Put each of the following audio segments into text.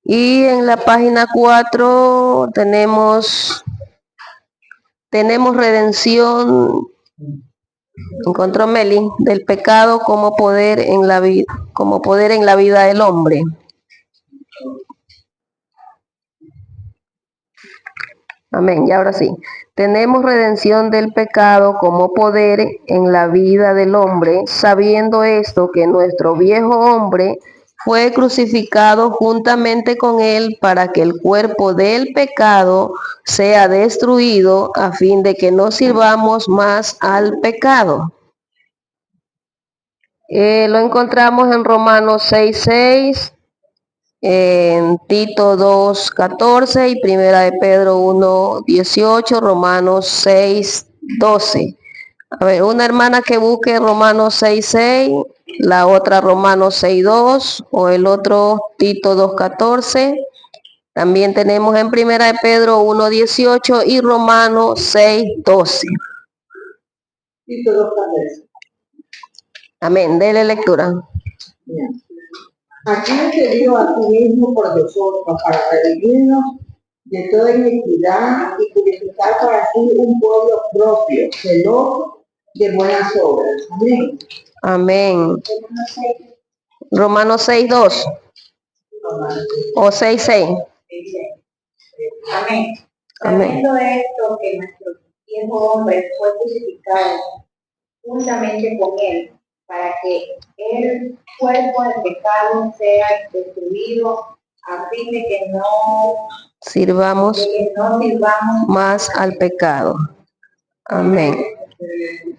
Y en la página 4 tenemos redención, encontró Meli, del pecado como poder en la vida del hombre. Amén, y ahora sí. Tenemos redención del pecado como poder en la vida del hombre, sabiendo esto, que nuestro viejo hombre fue crucificado juntamente con él para que el cuerpo del pecado sea destruido, a fin de que no sirvamos más al pecado. Lo encontramos en Romanos 6:6, en Tito 2:14 y Primera de Pedro 1:18, Romanos 6:12. A ver, una hermana que busque Romanos 6:6, la otra Romanos 6:2 o el otro Tito 2:14. También tenemos en Primera de Pedro 1:18 y Romanos 6:12. Tito 2:14. Amén, dele lectura. Bien. Aquí se dio a sí mismo por nosotros para redimirnos de toda iniquidad y purificar para sí un pueblo propio, celoso de buenas obras. Amén. Amén. Romanos 6:2 o 6:6. Amén. Sabiendo esto, que nuestro viejo hombre fue crucificado juntamente con él, para que el cuerpo del pecado sea destruido, a fin de que no sirvamos más al pecado. Amén.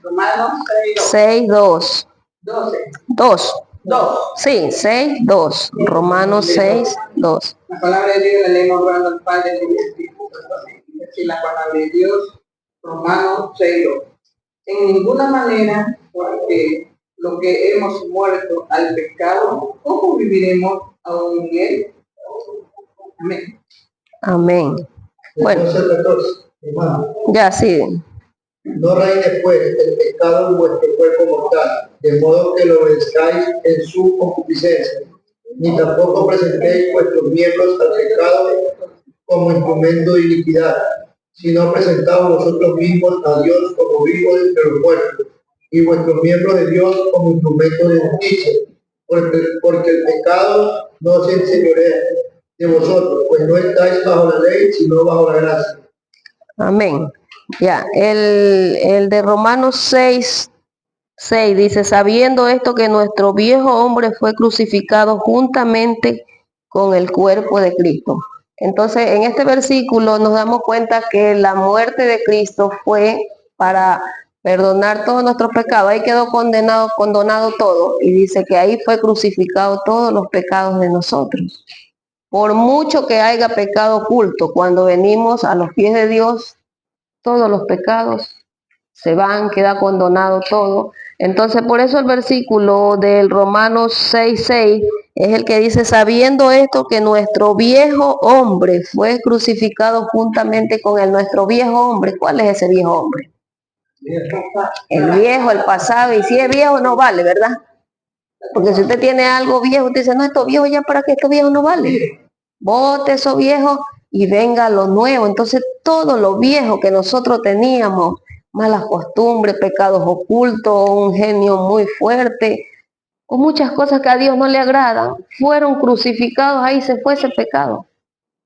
Romanos 6:2. 2. 2. Sí, 6:2. Romanos 6:2. La palabra de Dios la leemos orando al Padre y al Espíritu Santo. Dice la palabra de Dios, Romanos 6:2. En ninguna manera, porque lo que hemos muerto al pecado, ¿cómo viviremos aún en él? Amén. Amén. Bueno, ya sí. No reine pues el pecado en vuestro cuerpo mortal, de modo que lo obedezcáis en su concupiscencia, ni tampoco presentéis vuestros miembros al pecado como instrumento de iniquidad, sino presentaos vosotros mismos a Dios como vivos entre los muertos, y vuestros miembros de Dios como instrumentos de justicia, porque el pecado no se enseñorea de vosotros, pues no estáis bajo la ley, sino bajo la gracia. Amén. Ya, el de Romanos 6:6 dice, sabiendo esto, que nuestro viejo hombre fue crucificado juntamente con el cuerpo de Cristo. Entonces, en este versículo nos damos cuenta que la muerte de Cristo fue para perdonar todos nuestros pecados. Ahí quedó condonado todo. Y dice que ahí fue crucificado todos los pecados de nosotros. Por mucho que haya pecado oculto, cuando venimos a los pies de Dios, todos los pecados se van, queda condonado todo. Entonces, por eso el versículo del Romanos 6:6 es el que dice, sabiendo esto, que nuestro viejo hombre fue crucificado juntamente con él. Nuestro viejo hombre, ¿cuál es ese viejo hombre? El viejo, el pasado, y si es viejo no vale, ¿verdad? Porque si usted tiene algo viejo, usted dice, no, esto viejo ya, para que esto viejo no vale. Bote eso viejo y venga lo nuevo. Entonces todo lo viejo que nosotros teníamos, malas costumbres, pecados ocultos, un genio muy fuerte, o muchas cosas que a Dios no le agradan, fueron crucificados, ahí se fue ese pecado.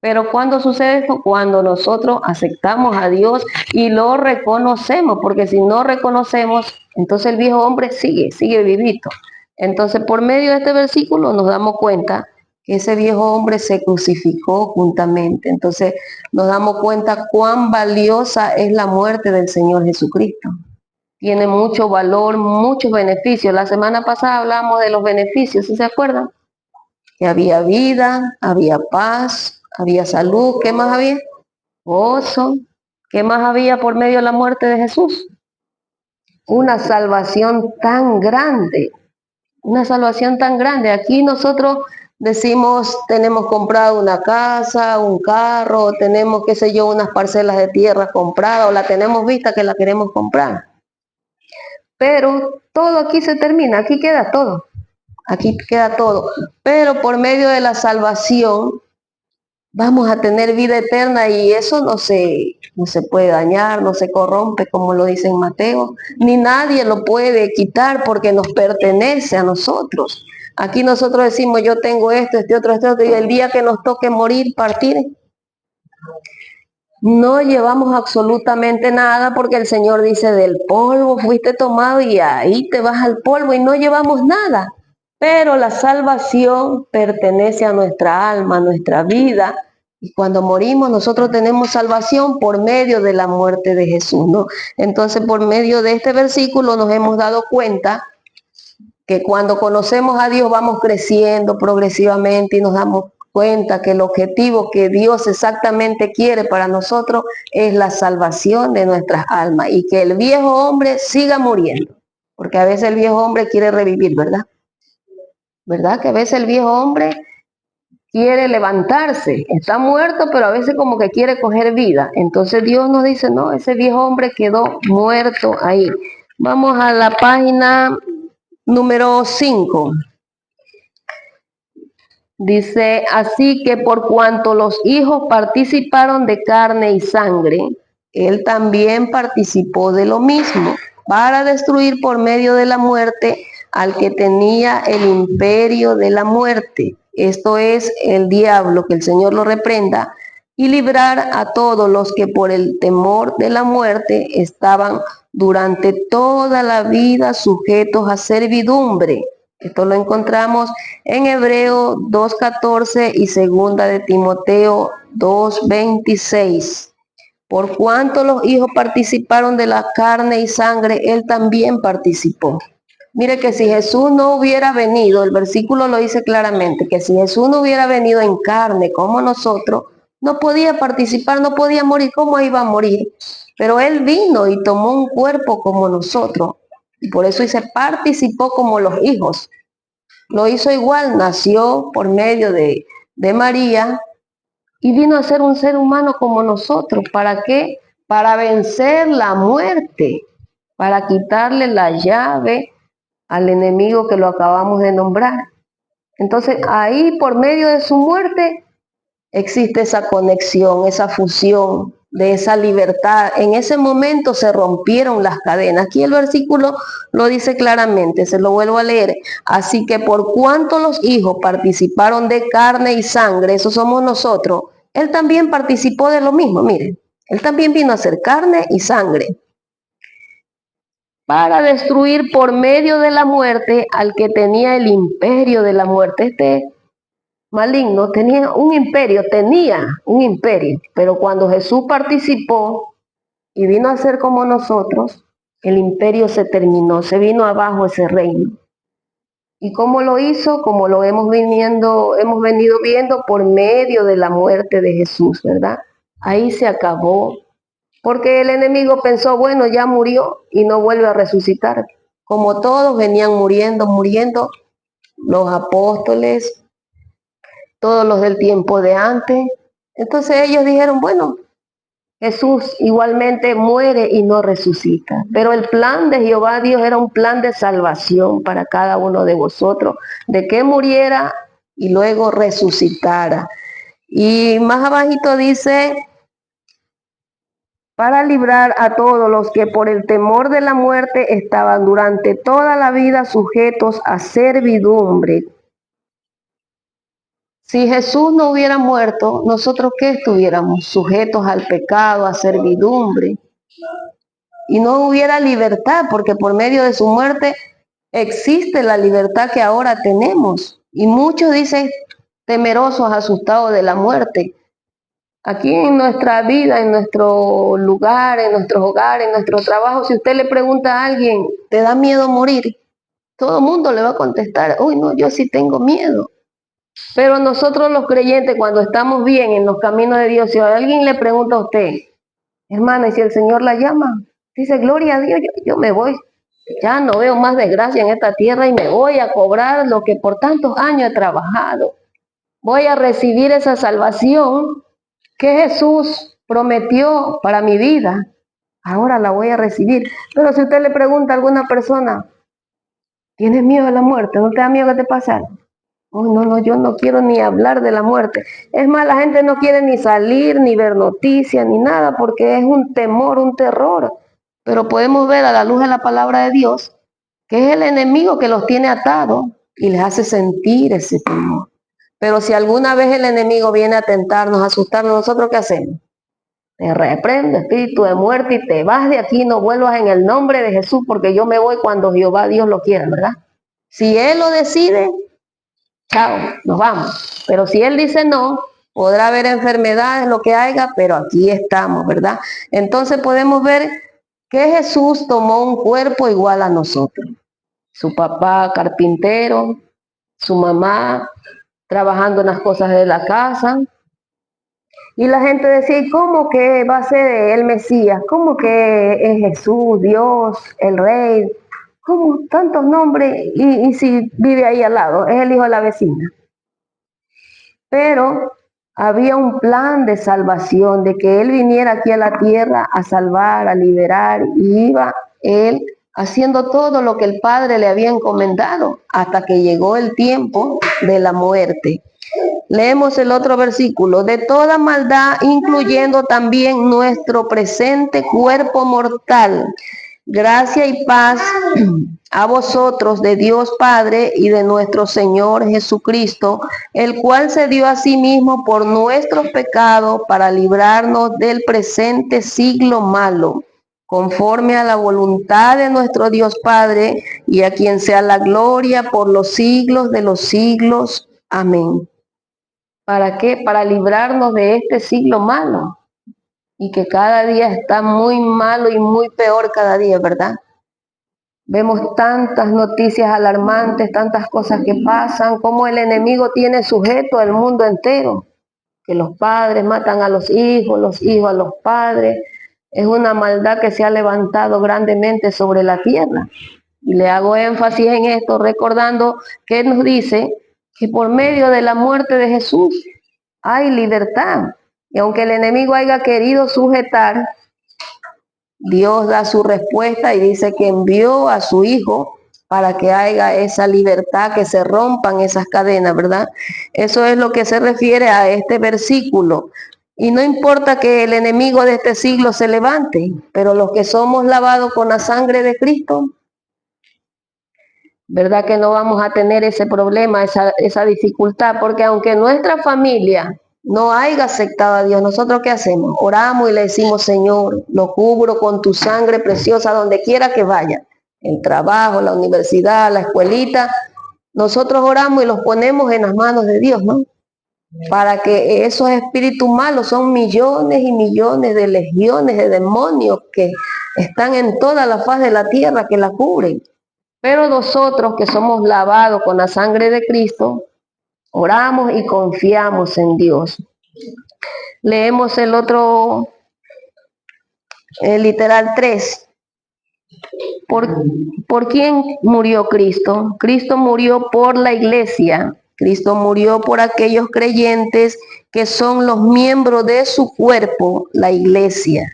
Pero ¿cuándo sucede esto? Cuando nosotros aceptamos a Dios y lo reconocemos, porque si no reconocemos, entonces el viejo hombre sigue vivito. Entonces, por medio de este versículo nos damos cuenta que ese viejo hombre se crucificó juntamente. Entonces, nos damos cuenta cuán valiosa es la muerte del Señor Jesucristo. Tiene mucho valor, muchos beneficios. La semana pasada hablamos de los beneficios, ¿sí se acuerdan? Que había vida, había paz, había salud. ¿Qué más había? Gozo. ¿Qué más había por medio de la muerte de Jesús? Una salvación tan grande. Una salvación tan grande. Aquí nosotros decimos, tenemos comprado una casa, un carro, tenemos, qué sé yo, unas parcelas de tierra compradas, o la tenemos vista que la queremos comprar. Pero todo aquí se termina, aquí queda todo. Aquí queda todo. Pero por medio de la salvación, vamos a tener vida eterna y eso no se puede dañar, no se corrompe, como lo dice en Mateo, ni nadie lo puede quitar porque nos pertenece a nosotros. Aquí nosotros decimos, yo tengo esto, este otro, y el día que nos toque morir, partir, no llevamos absolutamente nada porque el Señor dice, del polvo fuiste tomado y ahí te vas al polvo y no llevamos nada. Pero la salvación pertenece a nuestra alma, a nuestra vida. Y cuando morimos nosotros tenemos salvación por medio de la muerte de Jesús, ¿no? Entonces por medio de este versículo nos hemos dado cuenta que cuando conocemos a Dios vamos creciendo progresivamente y nos damos cuenta que el objetivo que Dios exactamente quiere para nosotros es la salvación de nuestras almas y que el viejo hombre siga muriendo, porque a veces el viejo hombre quiere revivir, ¿verdad? ¿Verdad? Que a veces el viejo hombre quiere levantarse, está muerto, pero a veces como que quiere coger vida. Entonces Dios nos dice, no, ese viejo hombre quedó muerto ahí. Vamos a la página número 5. Dice, así que por cuanto los hijos participaron de carne y sangre, él también participó de lo mismo, para destruir por medio de la muerte al que tenía el imperio de la muerte. Esto es el diablo, que el Señor lo reprenda, y librar a todos los que por el temor de la muerte estaban durante toda la vida sujetos a servidumbre. Esto lo encontramos en Hebreo 2:14 y segunda de Timoteo 2:26. Por cuanto los hijos participaron de la carne y sangre, él también participó. Mire que si Jesús no hubiera venido, el versículo lo dice claramente, que si Jesús no hubiera venido en carne como nosotros, no podía participar, no podía morir. ¿Cómo iba a morir? Pero él vino y tomó un cuerpo como nosotros. Y por eso dice, participó como los hijos. Lo hizo igual, nació por medio de María y vino a ser un ser humano como nosotros. ¿Para qué? Para vencer la muerte, para quitarle la llave al enemigo que lo acabamos de nombrar. Entonces ahí por medio de su muerte existe esa conexión, esa fusión de esa libertad. En ese momento se rompieron las cadenas. Aquí el versículo lo dice claramente, se lo vuelvo a leer. Así que por cuanto los hijos participaron de carne y sangre, eso somos nosotros, él también participó de lo mismo, miren. Él también vino a ser carne y sangre para destruir por medio de la muerte al que tenía el imperio de la muerte. Este maligno tenía un imperio, pero cuando Jesús participó y vino a ser como nosotros, el imperio se terminó, se vino abajo ese reino. ¿Y cómo lo hizo? Como lo hemos venido viendo por medio de la muerte de Jesús, ¿verdad? Ahí se acabó, porque el enemigo pensó, bueno, ya murió y no vuelve a resucitar. Como todos venían muriendo, los apóstoles, todos los del tiempo de antes. Entonces ellos dijeron, bueno, Jesús igualmente muere y no resucita. Pero el plan de Jehová Dios era un plan de salvación para cada uno de vosotros, de que muriera y luego resucitara. Y más abajito dice, para librar a todos los que por el temor de la muerte estaban durante toda la vida sujetos a servidumbre. Si Jesús no hubiera muerto, ¿nosotros qué estuviéramos? Sujetos al pecado, a servidumbre. Y no hubiera libertad, porque por medio de su muerte existe la libertad que ahora tenemos. Y muchos dicen temerosos, asustados de la muerte. Aquí en nuestra vida, en nuestro lugar, en nuestros hogares, en nuestro trabajo, si usted le pregunta a alguien, ¿te da miedo morir? Todo el mundo le va a contestar, uy, no, yo sí tengo miedo. Pero nosotros los creyentes, cuando estamos bien en los caminos de Dios, si alguien le pregunta a usted, hermana, y si el Señor la llama, dice, gloria a Dios, yo me voy. Ya no veo más desgracia en esta tierra y me voy a cobrar lo que por tantos años he trabajado. Voy a recibir esa salvación que Jesús prometió para mi vida. Ahora la voy a recibir. Pero si usted le pregunta a alguna persona, ¿tienes miedo de la muerte? ¿No te da miedo que te pase algo? Uy, no, yo no quiero ni hablar de la muerte. Es más, la gente no quiere ni salir, ni ver noticias, ni nada, porque es un temor, un terror. Pero podemos ver a la luz de la palabra de Dios que es el enemigo que los tiene atados y les hace sentir ese temor. Pero si alguna vez el enemigo viene a tentarnos, a asustarnos, ¿nosotros qué hacemos? Te reprendo, espíritu de muerte, y te vas de aquí, no vuelvas en el nombre de Jesús, porque yo me voy cuando Jehová Dios lo quiera, ¿verdad? Si Él lo decide, chao, nos vamos. Pero si Él dice no, podrá haber enfermedades, lo que haya, pero aquí estamos, ¿verdad? Entonces podemos ver que Jesús tomó un cuerpo igual a nosotros. Su papá carpintero, su mamá trabajando en las cosas de la casa. Y la gente decía, ¿y cómo que va a ser el Mesías? ¿Cómo que es Jesús, Dios, el Rey? ¿Cómo tantos nombres? Y si vive ahí al lado, es el hijo de la vecina. Pero había un plan de salvación, de que Él viniera aquí a la tierra a salvar, a liberar, y iba Él haciendo todo lo que el Padre le había encomendado, hasta que llegó el tiempo de la muerte. Leemos el otro versículo, de toda maldad, incluyendo también nuestro presente cuerpo mortal. Gracia y paz a vosotros de Dios Padre y de nuestro Señor Jesucristo, el cual se dio a sí mismo por nuestros pecados para librarnos del presente siglo malo, conforme a la voluntad de nuestro Dios Padre, y a quien sea la gloria por los siglos de los siglos. Amén. ¿Para qué? Para librarnos de este siglo malo, y que cada día está muy malo y muy peor cada día, ¿verdad? Vemos tantas noticias alarmantes, tantas cosas que pasan, como el enemigo tiene sujeto al mundo entero, que los padres matan a los hijos a los padres. Es una maldad que se ha levantado grandemente sobre la tierra. Y le hago énfasis en esto, recordando que nos dice que por medio de la muerte de Jesús hay libertad. Y aunque el enemigo haya querido sujetar, Dios da su respuesta y dice que envió a su Hijo para que haya esa libertad, que se rompan esas cadenas, ¿verdad? Eso es lo que se refiere a este versículo. Y no importa que el enemigo de este siglo se levante, pero los que somos lavados con la sangre de Cristo, ¿verdad que no vamos a tener ese problema, esa dificultad? Porque aunque nuestra familia no haya aceptado a Dios, ¿nosotros qué hacemos? Oramos y le decimos, Señor, lo cubro con tu sangre preciosa donde quiera que vaya, el trabajo, la universidad, la escuelita. Nosotros oramos y los ponemos en las manos de Dios, ¿no? Para que esos espíritus malos, son millones y millones de legiones de demonios que están en toda la faz de la tierra, que la cubren. Pero nosotros que somos lavados con la sangre de Cristo, oramos y confiamos en Dios. Leemos el otro, el literal 3. ¿Por quién murió Cristo? Cristo murió por la iglesia. Cristo murió por aquellos creyentes que son los miembros de su cuerpo, la iglesia.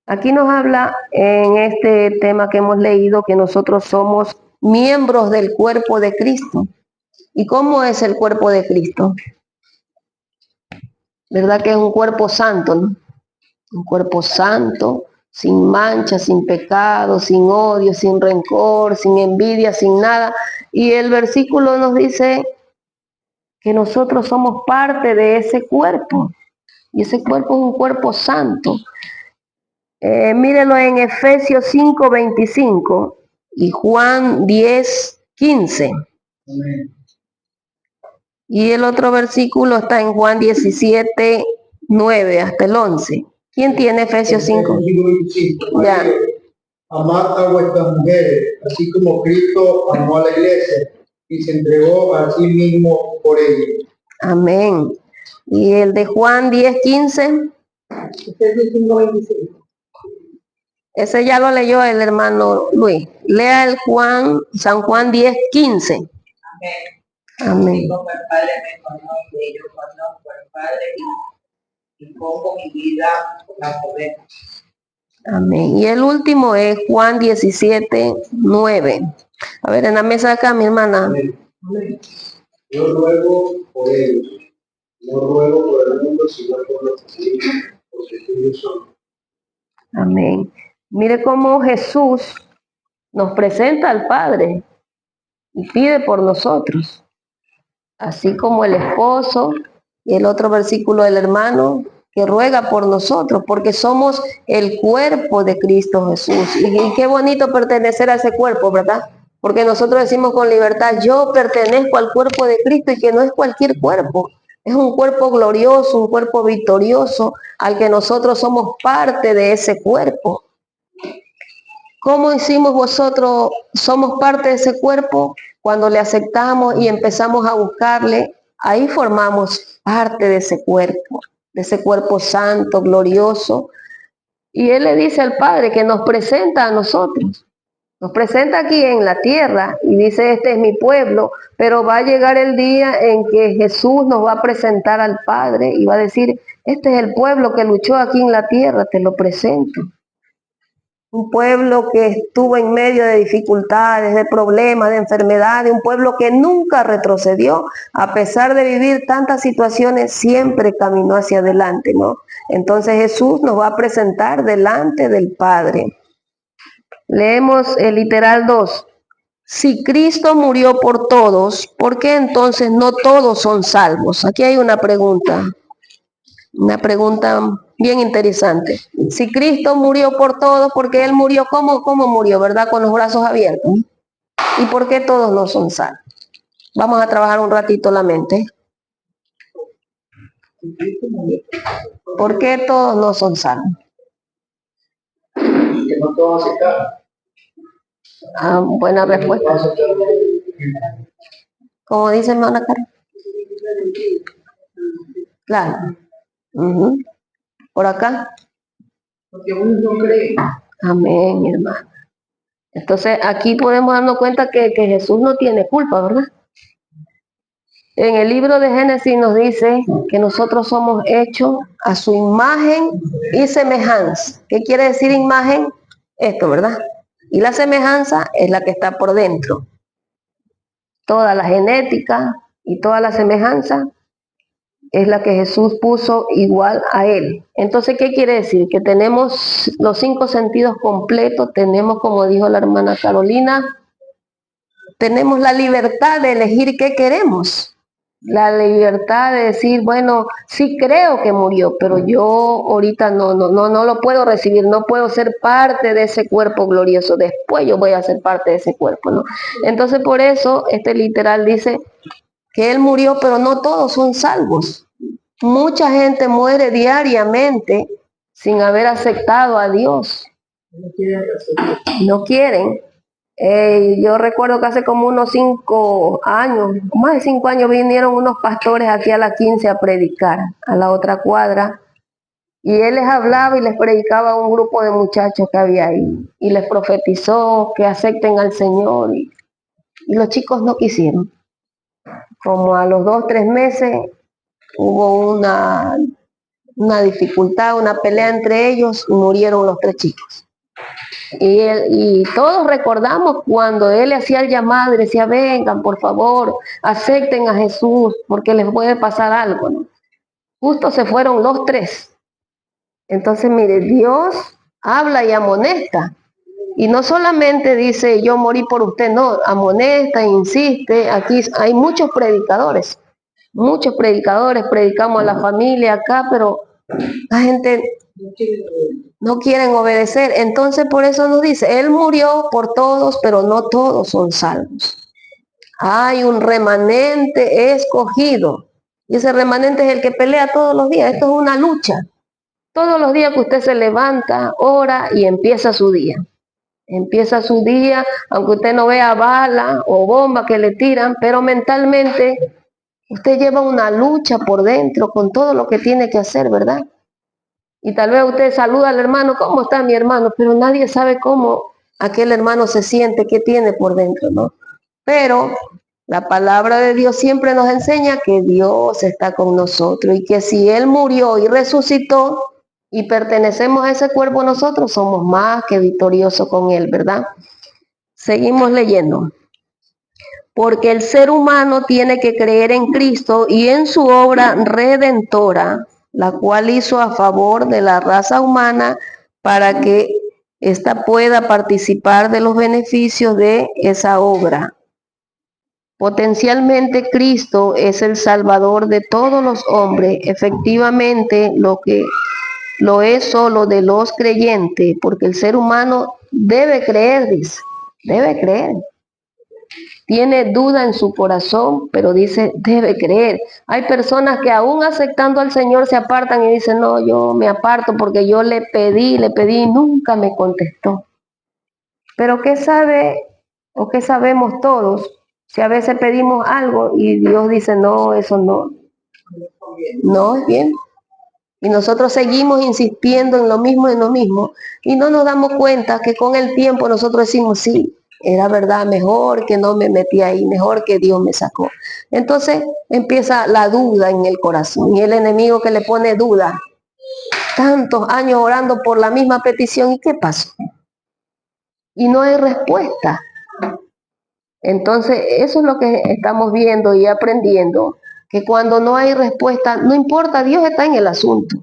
Aquí nos habla en este tema que hemos leído que nosotros somos miembros del cuerpo de Cristo. ¿Y cómo es el cuerpo de Cristo? ¿Verdad que es un cuerpo santo, no? Un cuerpo santo, sin mancha, sin pecado, sin odio, sin rencor, sin envidia, sin nada. Y el versículo nos dice que nosotros somos parte de ese cuerpo. Y ese cuerpo es un cuerpo santo. Mírelo en Efesios 5:25 y Juan 10:15. Y el otro versículo está en Juan 17:9 hasta el 11. ¿Quién tiene Efesios 5? Ya. Amad a vuestras mujeres, así como Cristo amó a la iglesia y se entregó a sí mismo por ella. Amén. ¿Y el de Juan 10:15? Efesios 5:25. Ese ya lo leyó el hermano Luis. Lea el San Juan 10:15. Amén. Así como el Padre me conoce, yo conozco al Padre y pongo mi vida a poder. Amén. Y el último es Juan 17:9. A ver, en la mesa acá, mi hermana. Yo ruego por ellos, no ruego por el mundo, sino por los tuyos, porque tuyos son. Amén. Mire cómo Jesús nos presenta al Padre y pide por nosotros, así como el esposo y el otro versículo del hermano que ruega por nosotros, porque somos el cuerpo de Cristo Jesús. Y qué bonito pertenecer a ese cuerpo, ¿verdad? Porque nosotros decimos con libertad, yo pertenezco al cuerpo de Cristo, y que no es cualquier cuerpo, es un cuerpo glorioso, un cuerpo victorioso, al que nosotros somos parte de ese cuerpo. ¿Cómo hicimos vosotros? Somos parte de ese cuerpo cuando le aceptamos y empezamos a buscarle. Ahí formamos parte de ese cuerpo santo, glorioso. Y Él le dice al Padre que nos presenta a nosotros. Nos presenta aquí en la tierra y dice, este es mi pueblo, pero va a llegar el día en que Jesús nos va a presentar al Padre y va a decir, este es el pueblo que luchó aquí en la tierra, te lo presento. Un pueblo que estuvo en medio de dificultades, de problemas, de enfermedades, un pueblo que nunca retrocedió, a pesar de vivir tantas situaciones, siempre caminó hacia adelante, ¿no? Entonces Jesús nos va a presentar delante del Padre. Leemos el literal 2. Si Cristo murió por todos, ¿por qué entonces no todos son salvos? Aquí hay una pregunta bien interesante. Si Cristo murió por todos, porque Él murió, ¿cómo murió? ¿Verdad? Con los brazos abiertos. ¿Y por qué todos no son salvos? Vamos a trabajar un ratito la mente. ¿Por qué todos no son salvos? Que no todos aceptaron. Buena respuesta. Como dice hermana Carmen. Claro. Por acá. Porque uno no cree. Amén, hermano. Entonces aquí podemos darnos cuenta que Jesús no tiene culpa, ¿verdad? En el libro de Génesis nos dice que nosotros somos hechos a su imagen y semejanza. ¿Qué quiere decir imagen? Esto, ¿verdad? Y la semejanza es la que está por dentro. Toda la genética y toda la semejanza es la que Jesús puso igual a Él. Entonces, ¿qué quiere decir? Que tenemos los 5 sentidos completos, tenemos, como dijo la hermana Carolina, tenemos la libertad de elegir qué queremos. La libertad de decir, bueno, sí creo que murió, pero yo ahorita no lo puedo recibir, no puedo ser parte de ese cuerpo glorioso. Después yo voy a ser parte de ese cuerpo, ¿no? Entonces, por eso, este literal dice que Él murió, pero no todos son salvos. Mucha gente muere diariamente sin haber aceptado a Dios. No quieren. Yo recuerdo que hace como unos 5 años, más de 5 años, vinieron unos pastores aquí a la 15 a predicar, a la otra cuadra. Y él les hablaba y les predicaba a un grupo de muchachos que había ahí. Y les profetizó que acepten al Señor. Y los chicos no quisieron. Como a los 2, 3 meses hubo una dificultad, una pelea entre ellos, y murieron los 3 chicos. Y todos recordamos cuando él le hacía el llamado y decía, vengan, por favor, acepten a Jesús, porque les puede pasar algo, ¿no? Justo se fueron los 3. Entonces, mire, Dios habla y amonesta. Y no solamente dice, yo morí por usted, no, amonesta, insiste. Aquí hay muchos predicadores, predicamos a la familia acá, pero la gente no quieren obedecer. Entonces por eso nos dice, Él murió por todos, pero no todos son salvos. Hay un remanente escogido. Y ese remanente es el que pelea todos los días. Esto es una lucha. Todos los días que usted se levanta, ora y empieza su día. Empieza su día, aunque usted no vea bala o bomba que le tiran, pero mentalmente usted lleva una lucha por dentro con todo lo que tiene que hacer, ¿verdad? Y tal vez usted saluda al hermano, ¿cómo está mi hermano? Pero nadie sabe cómo aquel hermano se siente, qué tiene por dentro, ¿no? Pero la palabra de Dios siempre nos enseña que Dios está con nosotros y que si Él murió y resucitó y pertenecemos a ese cuerpo, nosotros somos más que victoriosos con Él, ¿verdad? Seguimos leyendo. porque el ser humano tiene que creer en Cristo y en su obra redentora, la cual hizo a favor de la raza humana para que ésta pueda participar de los beneficios de esa obra. Potencialmente Cristo es el Salvador de todos los hombres, efectivamente lo es solo de los creyentes, porque el ser humano debe creer, dice, debe creer. Tiene duda en su corazón, pero dice, debe creer. Hay personas que aún aceptando al Señor se apartan y dicen, no, yo me aparto porque yo le pedí y nunca me contestó. Pero ¿qué sabe o qué sabemos todos? Si a veces pedimos algo y Dios dice, no, eso no es bien. Y nosotros seguimos insistiendo en lo mismo, y no nos damos cuenta que con el tiempo nosotros decimos, sí, era verdad, mejor que no me metí ahí, mejor que Dios me sacó. Entonces empieza la duda en el corazón y el enemigo que le pone duda. Tantos años orando por la misma petición, ¿y qué pasó? Y no hay respuesta. Entonces, eso es lo que estamos viendo y aprendiendo, que cuando no hay respuesta, no importa, Dios está en el asunto.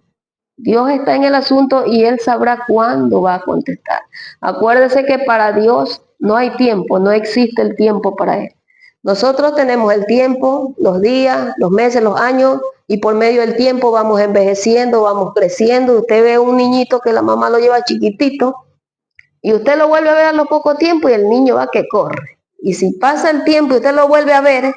Dios está en el asunto y Él sabrá cuándo va a contestar. Acuérdese que para Dios no hay tiempo, no existe el tiempo para Él. Nosotros tenemos el tiempo, los días, los meses, los años, y por medio del tiempo vamos envejeciendo, vamos creciendo. Usted ve un niñito que la mamá lo lleva chiquitito, y usted lo vuelve a ver a lo poco tiempo y el niño va que corre. Y si pasa el tiempo y usted lo vuelve a ver,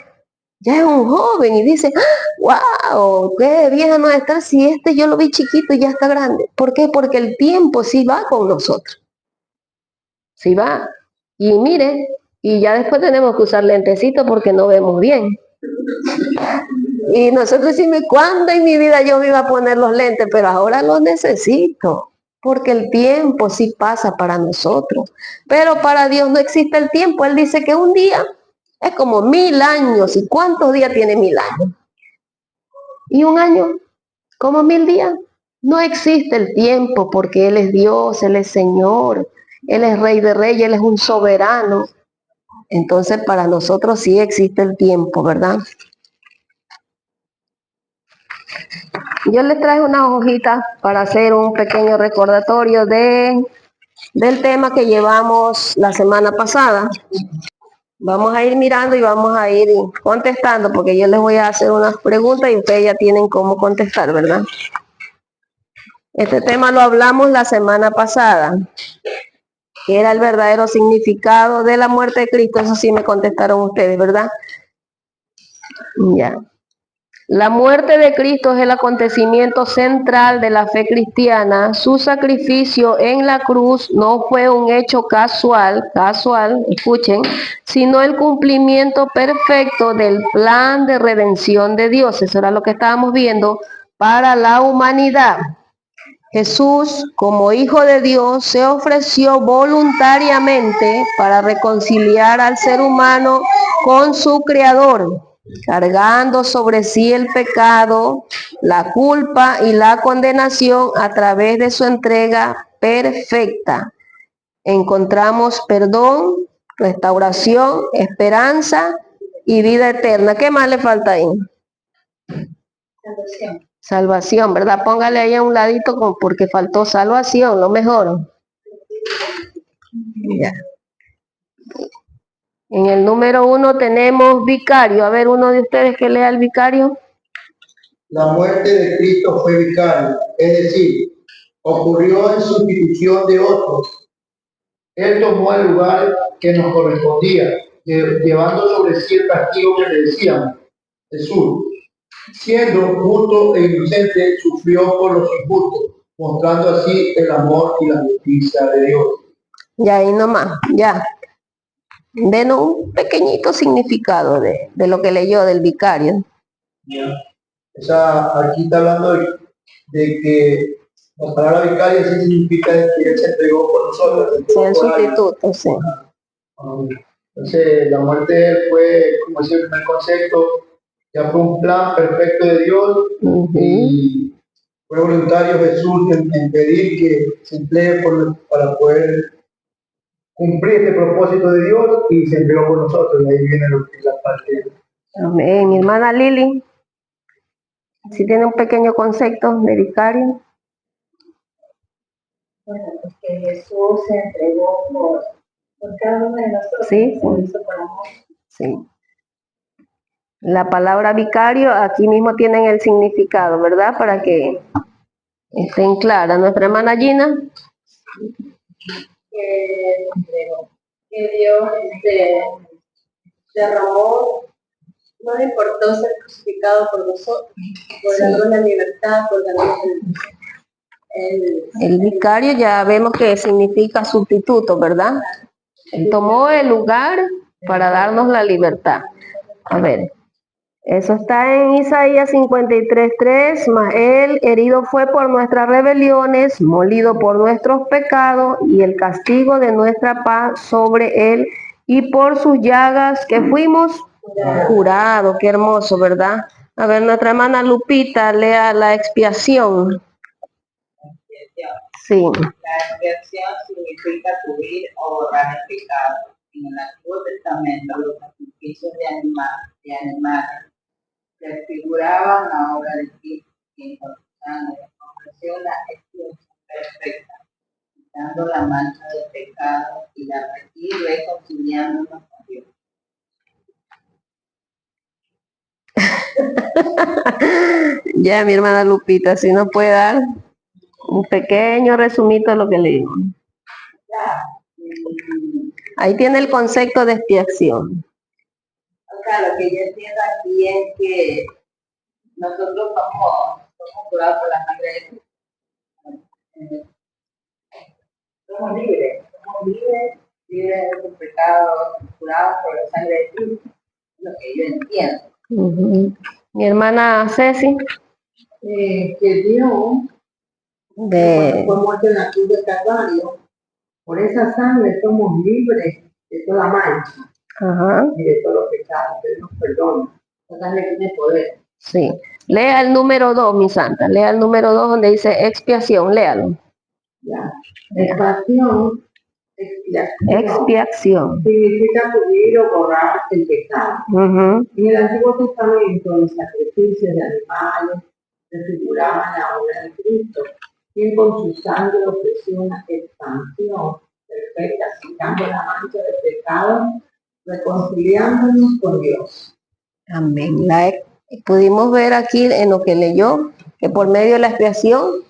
ya es un joven y dice, wow, qué vieja no está, si yo lo vi chiquito y ya está grande. ¿Por qué? Porque el tiempo sí va con nosotros. Sí va. Y mire, y ya después tenemos que usar lentecitos porque no vemos bien. Y nosotros decimos, ¿cuándo en mi vida yo me iba a poner los lentes? Pero ahora los necesito. Porque el tiempo sí pasa para nosotros. Pero para Dios no existe el tiempo. Él dice que un día es como 1000 años. ¿Y cuántos días tiene 1000 años? Y un año, como 1000 días. No existe el tiempo porque Él es Dios, Él es Señor, Él es Rey de Reyes, Él es un soberano. Entonces para nosotros sí existe el tiempo, ¿verdad? Yo les traje unas hojitas para hacer un pequeño recordatorio del tema que llevamos la semana pasada. Vamos a ir mirando y vamos a ir contestando porque yo les voy a hacer unas preguntas y ustedes ya tienen cómo contestar, ¿verdad? Este tema lo hablamos la semana pasada, que era el verdadero significado de la muerte de Cristo. Eso sí me contestaron ustedes, ¿verdad? Ya. La muerte de Cristo es el acontecimiento central de la fe cristiana. Su sacrificio en la cruz no fue un hecho casual, escuchen, sino el cumplimiento perfecto del plan de redención de Dios. Eso era lo que estábamos viendo para la humanidad. Jesús, como Hijo de Dios, se ofreció voluntariamente para reconciliar al ser humano con su Creador, cargando sobre sí el pecado, la culpa y la condenación a través de su entrega perfecta. Encontramos perdón, restauración, esperanza y vida eterna. ¿Qué más le falta ahí? Salvación, ¿verdad? Póngale ahí a un ladito porque faltó salvación, lo mejor. Ya. En el número 1 tenemos vicario. A ver, uno de ustedes que lea el vicario. La muerte de Cristo fue vicario, es decir, ocurrió en sustitución de otros. Él tomó el lugar que nos correspondía, llevando sobre sí el castigo que merecíamos. Jesús, siendo justo e inocente, sufrió por los injustos, mostrando así el amor y la justicia de Dios. Ya ahí nomás, ya. Denos un pequeñito significado de lo que leyó del vicario. Ya. Aquí está hablando de que la palabra vicario sí significa que él se entregó por nosotros. Sí, en sustituto, sí. Entonces, la muerte de él fue, como decía el primer concepto, ya fue un plan perfecto de Dios, y fue voluntario Jesús en pedir que se emplee para poder cumplir este propósito de Dios y se envió por nosotros. Y ahí viene lo que es la parte. Amén. Mi hermana Lili, si tiene un pequeño concepto de vicario. Bueno, pues que Jesús se entregó por cada uno de nosotros. Sí, Por eso, por amor. sí. La palabra vicario aquí mismo tienen el significado, ¿verdad? Para que estén claras. Nuestra hermana Gina. Que Dios derramó, no le importó ser crucificado por nosotros, por darnos la libertad, por darnos El vicario ya vemos que significa sustituto, ¿verdad? Él tomó el lugar para darnos la libertad. A ver, eso está en Isaías 53:3, mas él herido fue por nuestras rebeliones, molido por nuestros pecados, y el castigo de nuestra paz sobre él, y por sus llagas que fuimos curados. Qué hermoso, ¿verdad? A ver, nuestra hermana Lupita, lea la expiación. Sí. La expiación significa cubrir o borrar el pecado. En el Antiguo Testamento, los sacrificios de animales desfiguraban la obra de Cristo, quien con su sangre ofreció una expiación perfecta, quitando la mancha del pecado y reconciliándonos con Dios. Ya, mi hermana Lupita, si nos puede dar un pequeño resumito de lo que leímos. Ahí tiene el concepto de expiación. O sea, lo que yo entiendo aquí es que nosotros somos curados por la sangre de Cristo. Somos libres de los pecados, curados por la sangre de Cristo. Es lo que yo entiendo. Mi hermana Ceci. Que Dios, De... fue muerto en la cruz del Calvario, por esa sangre somos libres de toda mancha. Ajá. Y de todos los pecados, Él nos perdona. La sangre tiene poder. Sí. Lea el número 2, mi santa. Lea el número 2 donde dice expiación. Léalo. Ya. Expiación significa cubrir o borrar el pecado. En el Antiguo Testamento, los sacrificios de animales prefiguraban la obra de Cristo, quien con su sangre ofreció una expansión perfecta, quitando la mancha del pecado, reconciliándonos con Dios. Amén. Pudimos ver aquí en lo que leyó que por medio de la expiación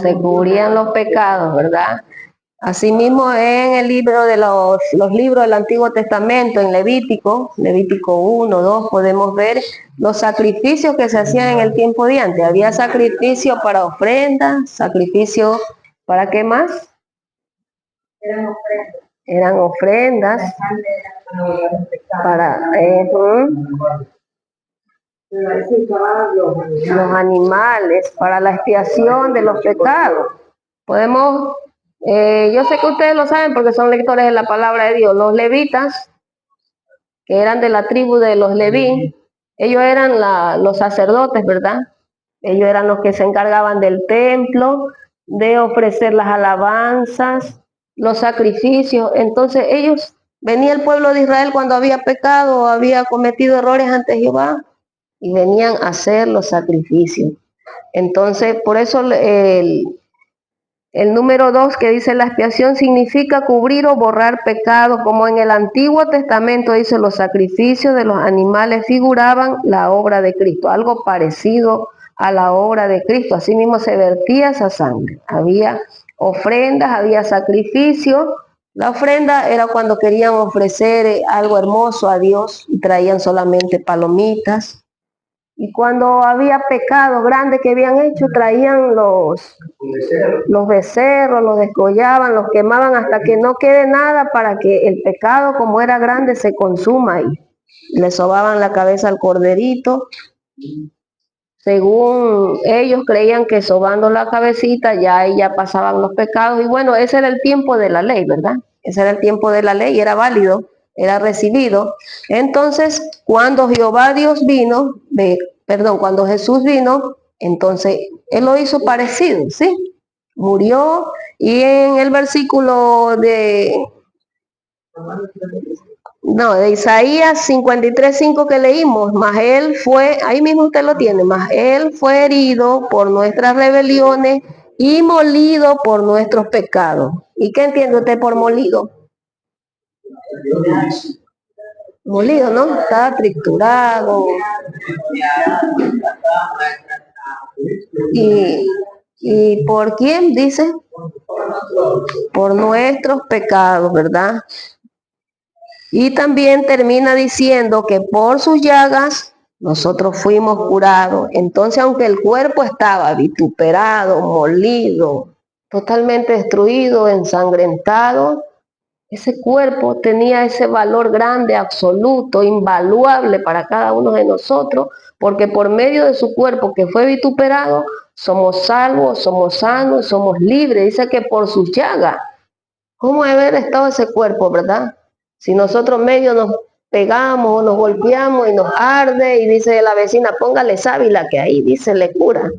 se cubrían los pecados, ¿verdad? Asimismo, en el libro de los libros del Antiguo Testamento, en Levítico 1, 2, podemos ver los sacrificios que se hacían en el tiempo de antes. Había sacrificio para ofrendas, sacrificio para ¿qué más? Eran ofrendas para los animales, para la expiación de los pecados. Podemos, yo sé que ustedes lo saben porque son lectores de la palabra de Dios. Los levitas, que eran de la tribu de los Leví, ellos eran los sacerdotes, ¿verdad? Ellos eran los que se encargaban del templo, de ofrecer las alabanzas, los sacrificios. Entonces ellos, venía el pueblo de Israel cuando había pecado o había cometido errores ante Jehová y venían a hacer los sacrificios. Entonces, por eso el número 2 que dice la expiación significa cubrir o borrar pecado, como en el Antiguo Testamento dice los sacrificios de los animales figuraban la obra de Cristo, algo parecido a la obra de Cristo. Asimismo se vertía esa sangre, había ofrendas, había sacrificios. La ofrenda era cuando querían ofrecer algo hermoso a Dios y traían solamente palomitas. Y cuando había pecado grande que habían hecho, traían los becerros, los desgollaban, los quemaban hasta que no quede nada para que el pecado, como era grande, se consuma ahí. Le sobaban la cabeza al corderito. Según ellos creían que sobando la cabecita ya ahí ya pasaban los pecados. Y bueno, ese era el tiempo de la ley, ¿verdad? Ese era el tiempo de la ley y era válido, era recibido. Entonces, cuando cuando Jesús vino, entonces Él lo hizo parecido, ¿sí? Murió Y en el versículo de Isaías 53:5 que leímos, mas él fue, ahí mismo usted lo tiene, mas él fue herido por nuestras rebeliones y molido por nuestros pecados. ¿Y qué entiende usted por molido? Molido, ¿no? Está triturado. ¿Y por quién dice? Por nuestros pecados, ¿verdad? Y también termina diciendo que por sus llagas nosotros fuimos curados. Entonces, aunque el cuerpo estaba vituperado, molido, totalmente destruido, ensangrentado, ese cuerpo tenía ese valor grande, absoluto, invaluable para cada uno de nosotros, porque por medio de su cuerpo que fue vituperado, somos salvos, somos sanos, somos libres. Dice que por sus llagas, ¿cómo debe haber estado ese cuerpo, verdad? Si nosotros medio nos pegamos o nos golpeamos y nos arde, y dice la vecina, póngale sábila, que ahí dice le cura.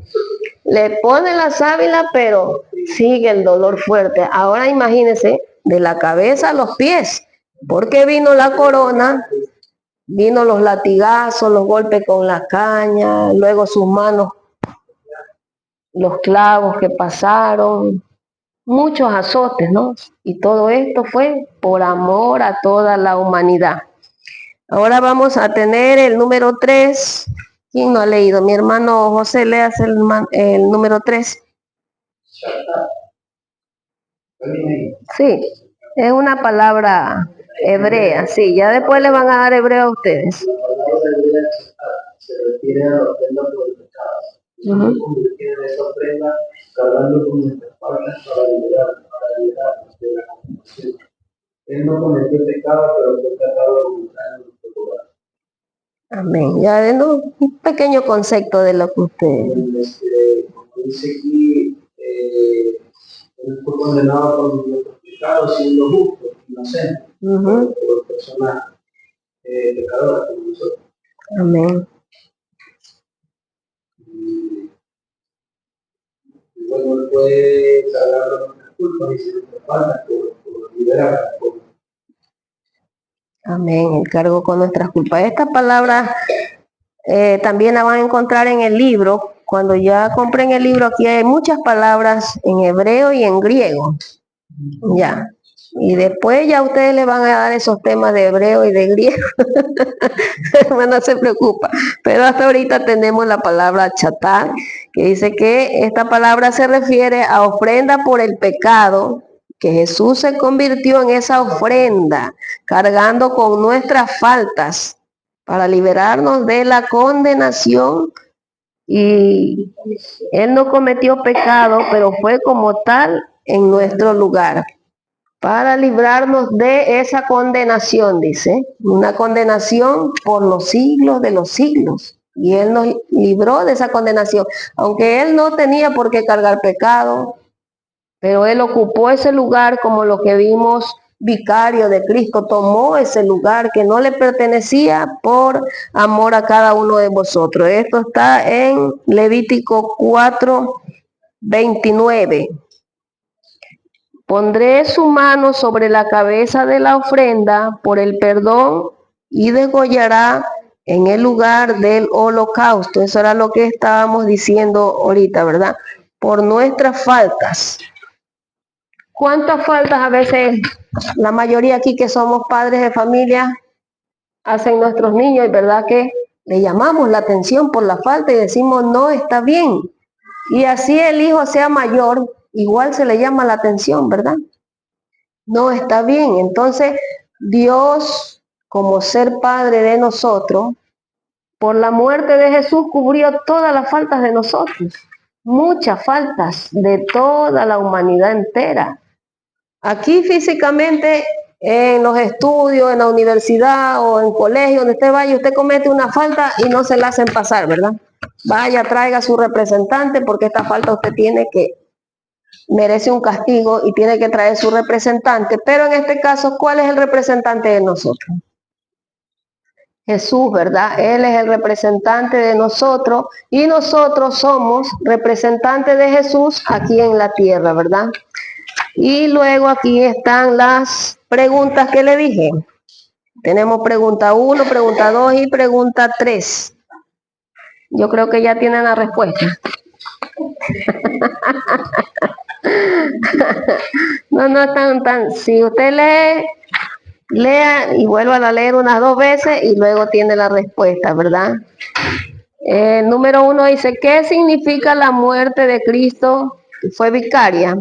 Le pone la sábila, pero sigue el dolor fuerte. Ahora imagínense, de la cabeza a los pies, porque vino la corona, vino los latigazos, los golpes con la caña, luego sus manos, los clavos que pasaron, muchos azotes, ¿no? Y todo esto fue por amor a toda la humanidad. Ahora vamos a tener el número 3. ¿Quién no ha leído? Mi hermano José, leas el número 3. Sí, es una palabra hebrea, sí, ya después le van a dar hebreo a ustedes. La palabra hebrea se refiere a la ofrenda por el pecado. Nosotros convirtieron esa ofrenda cargando con nuestras faltas para liberarnos de la condenación. Él no cometió pecado, pero fue tratado como tal en nuestro lugar. Amén. Ya dando un pequeño concepto de lo que usted... Como dice aquí, él fue condenado por nuestros pecados siendo justo, inocente, por personas pecadoras como nosotros. Amén. Y bueno, él puede cargar nuestras culpas y nuestras faltas por liberarnos. Amén. El cargo con nuestras culpas. Esta palabra también la van a encontrar en el libro. Cuando ya compren el libro, aquí hay muchas palabras en hebreo y en griego. Ya. Y después ya ustedes le van a dar esos temas de hebreo y de griego. No se preocupa. Pero hasta ahorita tenemos la palabra chatá, que dice que esta palabra se refiere a ofrenda por el pecado, que Jesús se convirtió en esa ofrenda, cargando con nuestras faltas para liberarnos de la condenación. Y Él no cometió pecado, pero fue como tal en nuestro lugar, para librarnos de esa condenación, dice, una condenación por los siglos de los siglos. Y Él nos libró de esa condenación, aunque Él no tenía por qué cargar pecado, pero Él ocupó ese lugar, como lo que vimos, vicario de Cristo, tomó ese lugar que no le pertenecía por amor a cada uno de vosotros. Esto está en Levítico 4:29. Pondré su mano sobre la cabeza de la ofrenda por el perdón y degollará en el lugar del holocausto. Eso era lo que estábamos diciendo ahorita, ¿verdad? Por nuestras faltas. ¿Cuántas faltas a veces la mayoría aquí que somos padres de familia hacen nuestros niños? Y verdad que le llamamos la atención por la falta y decimos no está bien. Y así el hijo sea mayor, igual se le llama la atención, ¿verdad? No está bien. Entonces, Dios, como ser Padre de nosotros, por la muerte de Jesús cubrió todas las faltas de nosotros. Muchas faltas de toda la humanidad entera. Aquí físicamente, en los estudios, en la universidad o en colegio, donde usted vaya, usted comete una falta y no se la hacen pasar, ¿verdad? Vaya, traiga a su representante porque esta falta usted merece un castigo y tiene que traer su representante. Pero en este caso, ¿cuál es el representante de nosotros? Jesús, ¿verdad? Él es el representante de nosotros y nosotros somos representantes de Jesús aquí en la tierra, ¿verdad? Y luego aquí están las preguntas que le dije. Tenemos pregunta 1, pregunta 2 y pregunta 3. Yo creo que ya tienen la respuesta. No están tan. Si usted lea y vuelva a leer unas 2 veces y luego tiene la respuesta, ¿verdad? Número 1 dice, ¿qué significa la muerte de Cristo? Fue vicaria.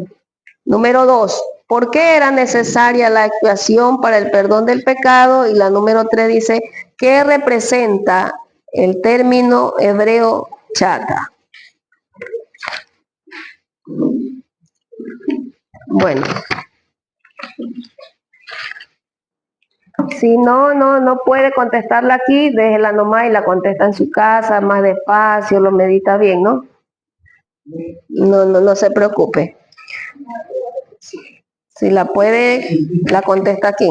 Número 2, ¿por qué era necesaria la expiación para el perdón del pecado? Y la número 3 dice, ¿qué representa el término hebreo chata? Bueno, si no puede contestarla aquí, déjela nomás y la contesta en su casa, más despacio, lo medita bien, ¿no? No se preocupe. Si la puede, la contesta aquí.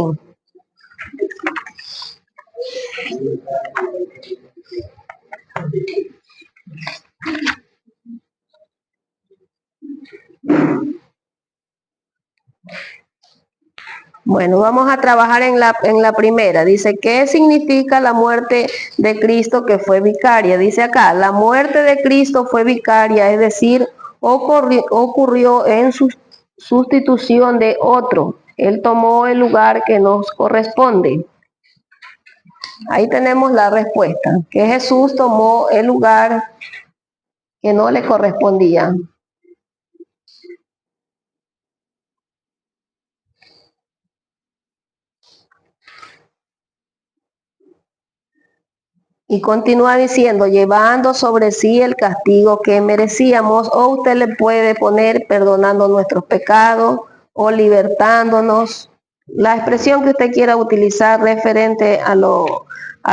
Bueno, vamos a trabajar en la primera. Dice, ¿qué significa la muerte de Cristo que fue vicaria? Dice acá, la muerte de Cristo fue vicaria, es decir, ocurrió en sustitución de otro. Él tomó el lugar que nos corresponde. Ahí tenemos la respuesta, que Jesús tomó el lugar que no le correspondía. Y continúa diciendo, llevando sobre sí el castigo que merecíamos, o usted le puede poner perdonando nuestros pecados o libertándonos. La expresión que usted quiera utilizar referente a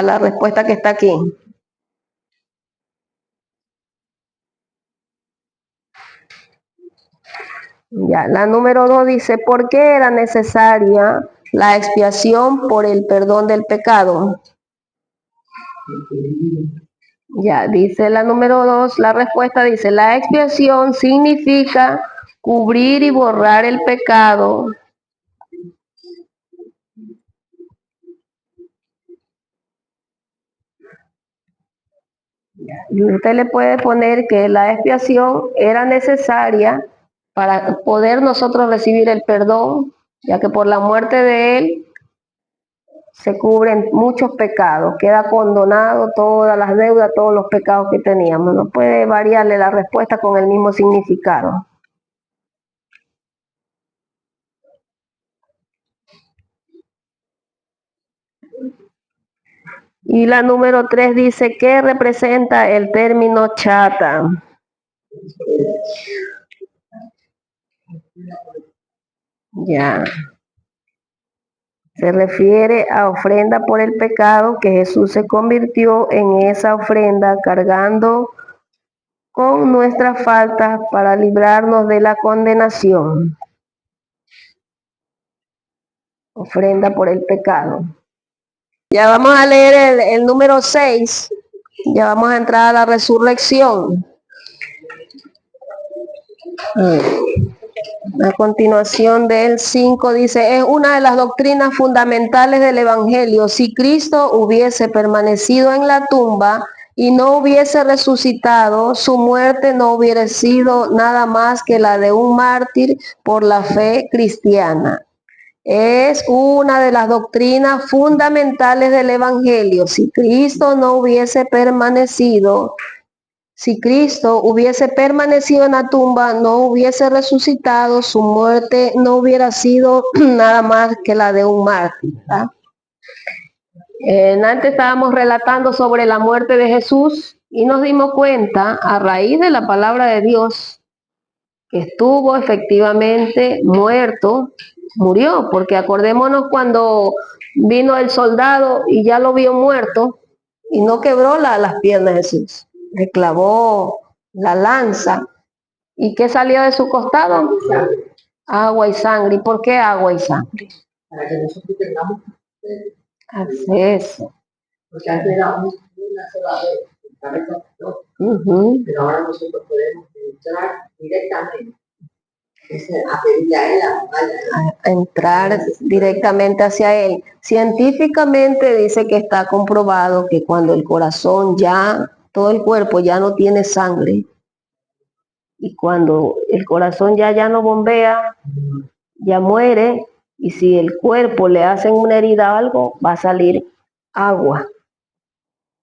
la respuesta que está aquí. Ya, la número 2 dice, ¿por qué era necesaria la expiación por el perdón del pecado? Ya, dice la número 2, la respuesta dice, la expiación significa cubrir y borrar el pecado. Y usted le puede poner que la expiación era necesaria para poder nosotros recibir el perdón, ya que por la muerte de él se cubren muchos pecados, queda condonado todas las deudas, todos los pecados que teníamos. No puede variarle la respuesta con el mismo significado. Y la número 3 dice, ¿qué representa el término chata? Ya. Se refiere a ofrenda por el pecado, que Jesús se convirtió en esa ofrenda cargando con nuestras faltas para librarnos de la condenación. Ofrenda por el pecado. Ya vamos a leer el número 6. Ya vamos a entrar a la resurrección. A continuación del 5 dice, es una de las doctrinas fundamentales del Evangelio. Si Cristo hubiese permanecido en la tumba y no hubiese resucitado, su muerte no hubiera sido nada más que la de un mártir por la fe cristiana. Es una de las doctrinas fundamentales del Evangelio. Si Cristo hubiese permanecido en la tumba, no hubiese resucitado, su muerte no hubiera sido nada más que la de un mártir. Antes estábamos relatando sobre la muerte de Jesús y nos dimos cuenta, a raíz de la palabra de Dios, que estuvo efectivamente muerto, murió, porque acordémonos cuando vino el soldado y ya lo vio muerto y no quebró las piernas de Jesús, le clavó la lanza. ¿Y qué salió de su costado? Agua y sangre. ¿Y por qué agua y sangre? Para que nosotros tengamos acceso. Porque antes era una sola vez, Uh-huh. pero ahora nosotros podemos entrar directamente. a entrar directamente hacia él. Científicamente dice que está comprobado que cuando el corazón ya, todo el cuerpo ya no tiene sangre, y cuando el corazón ya no bombea, ya muere, y si el cuerpo le hacen una herida o algo, va a salir agua,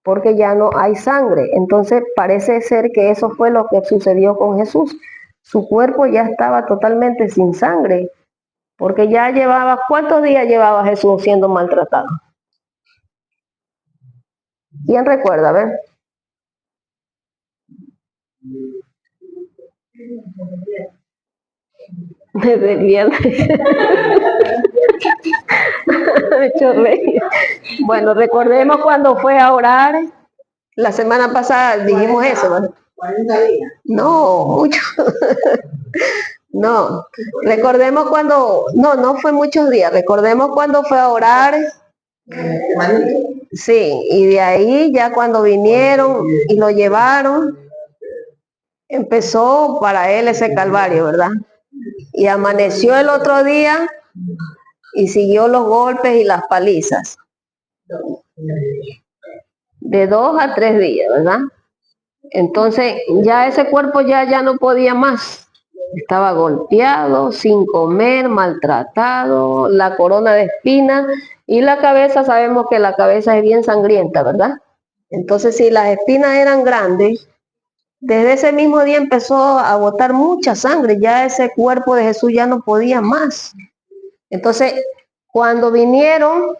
porque ya no hay sangre. Entonces parece ser que eso fue lo que sucedió con Jesús. Su cuerpo ya estaba totalmente sin sangre, porque ya llevaba, ¿cuántos días llevaba Jesús siendo maltratado? ¿Quién recuerda? A ver. Desde el viernes. Me echó reír. Bueno, recordemos cuando fue a orar. La semana pasada dijimos eso, ¿verdad? 40 días. No, mucho. No, recordemos cuando, no fue muchos días, recordemos cuando fue a orar. Sí, y de ahí ya cuando vinieron y lo llevaron, empezó para él ese calvario, ¿verdad? Y amaneció el otro día y siguió los golpes y las palizas. De 2 a 3 días, ¿verdad? Entonces ya ese cuerpo ya no podía más. Estaba golpeado, sin comer, maltratado, la corona de espinas y la cabeza, sabemos que la cabeza es bien sangrienta, ¿verdad? Entonces si las espinas eran grandes, desde ese mismo día empezó a botar mucha sangre, ya ese cuerpo de Jesús ya no podía más. Entonces cuando vinieron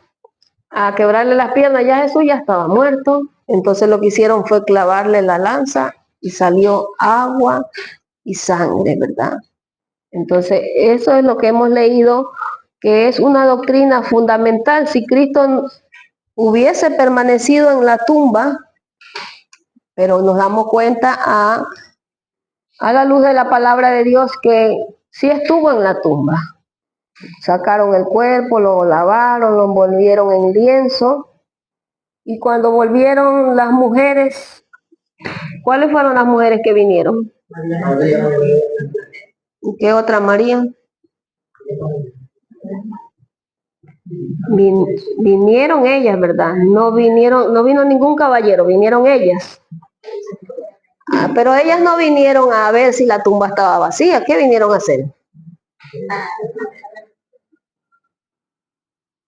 a quebrarle las piernas, ya Jesús ya estaba muerto. Entonces lo que hicieron fue clavarle la lanza y salió agua y sangre, ¿verdad? Entonces eso es lo que hemos leído, que es una doctrina fundamental. Si Cristo hubiese permanecido en la tumba, pero nos damos cuenta a la luz de la palabra de Dios que sí estuvo en la tumba. Sacaron el cuerpo, lo lavaron, lo envolvieron en lienzo. Y cuando volvieron las mujeres, ¿cuáles fueron las mujeres que vinieron? ¿Y qué otra María? Vinieron ellas, ¿verdad? No vino ningún caballero, vinieron ellas. Pero ellas no vinieron a ver si la tumba estaba vacía. ¿Qué vinieron a hacer?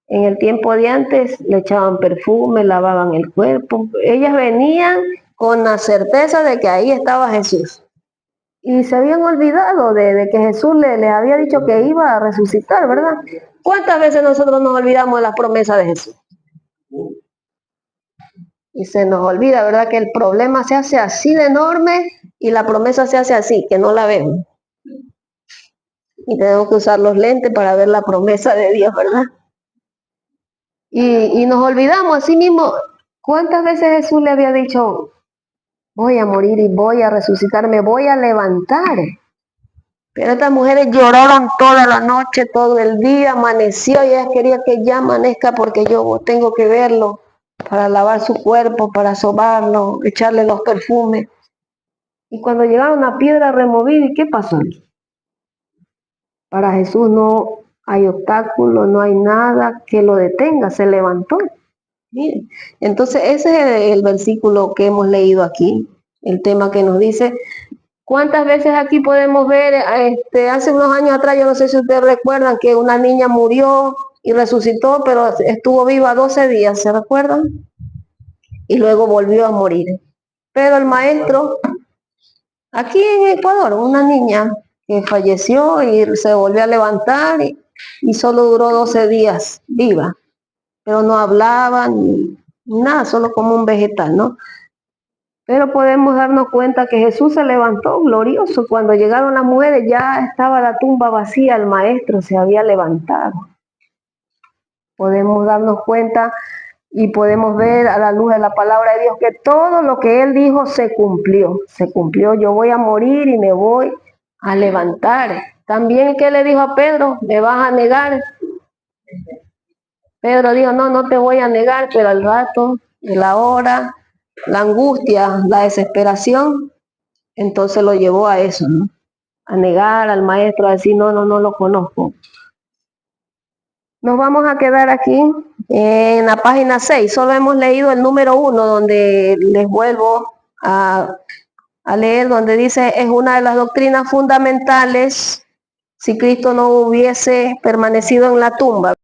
En el tiempo de antes le echaban perfume, lavaban el cuerpo. Ellas venían con la certeza de que ahí estaba Jesús. Y se habían olvidado de que Jesús les había dicho que iba a resucitar, ¿verdad? ¿Cuántas veces nosotros nos olvidamos de las promesas de Jesús? Y se nos olvida, ¿verdad? Que el problema se hace así de enorme y la promesa se hace así, que no la vemos. Y tenemos que usar los lentes para ver la promesa de Dios, ¿verdad? Y nos olvidamos así mismo. ¿Cuántas veces Jesús le había dicho, voy a morir y voy a resucitar, me voy a levantar? Pero estas mujeres lloraron toda la noche, todo el día, amaneció y ellas querían que ya amanezca porque yo tengo que verlo para lavar su cuerpo, para sobarlo, echarle los perfumes. Y cuando llegaron a piedra removida, ¿qué pasó? Para Jesús no hay obstáculo, no hay nada que lo detenga, se levantó. Miren, entonces ese es el versículo que hemos leído aquí, el tema que nos dice. ¿Cuántas veces aquí podemos ver, hace unos años atrás, yo no sé si ustedes recuerdan, que una niña murió y resucitó, pero estuvo viva 12 días, ¿se recuerdan? Y luego volvió a morir. Pero el maestro, aquí en Ecuador, una niña que falleció y se volvió a levantar y solo duró 12 días viva, pero no hablaba ni nada, solo como un vegetal, ¿no? Pero podemos darnos cuenta que Jesús se levantó glorioso. Cuando llegaron las mujeres ya estaba la tumba vacía, el maestro se había levantado. Podemos darnos cuenta y podemos ver a la luz de la palabra de Dios que todo lo que Él dijo se cumplió. Se cumplió, yo voy a morir y me voy a levantar. También, ¿qué le dijo a Pedro? ¿Me vas a negar? Pedro dijo, no te voy a negar, pero al rato, de la hora, la angustia, la desesperación, entonces lo llevó a eso, ¿no? negar al maestro, a decir no lo conozco. Nos vamos a quedar aquí en la página 6. Solo hemos leído el número 1, donde les vuelvo a leer, donde dice, es una de las doctrinas fundamentales si Cristo no hubiese permanecido en la tumba.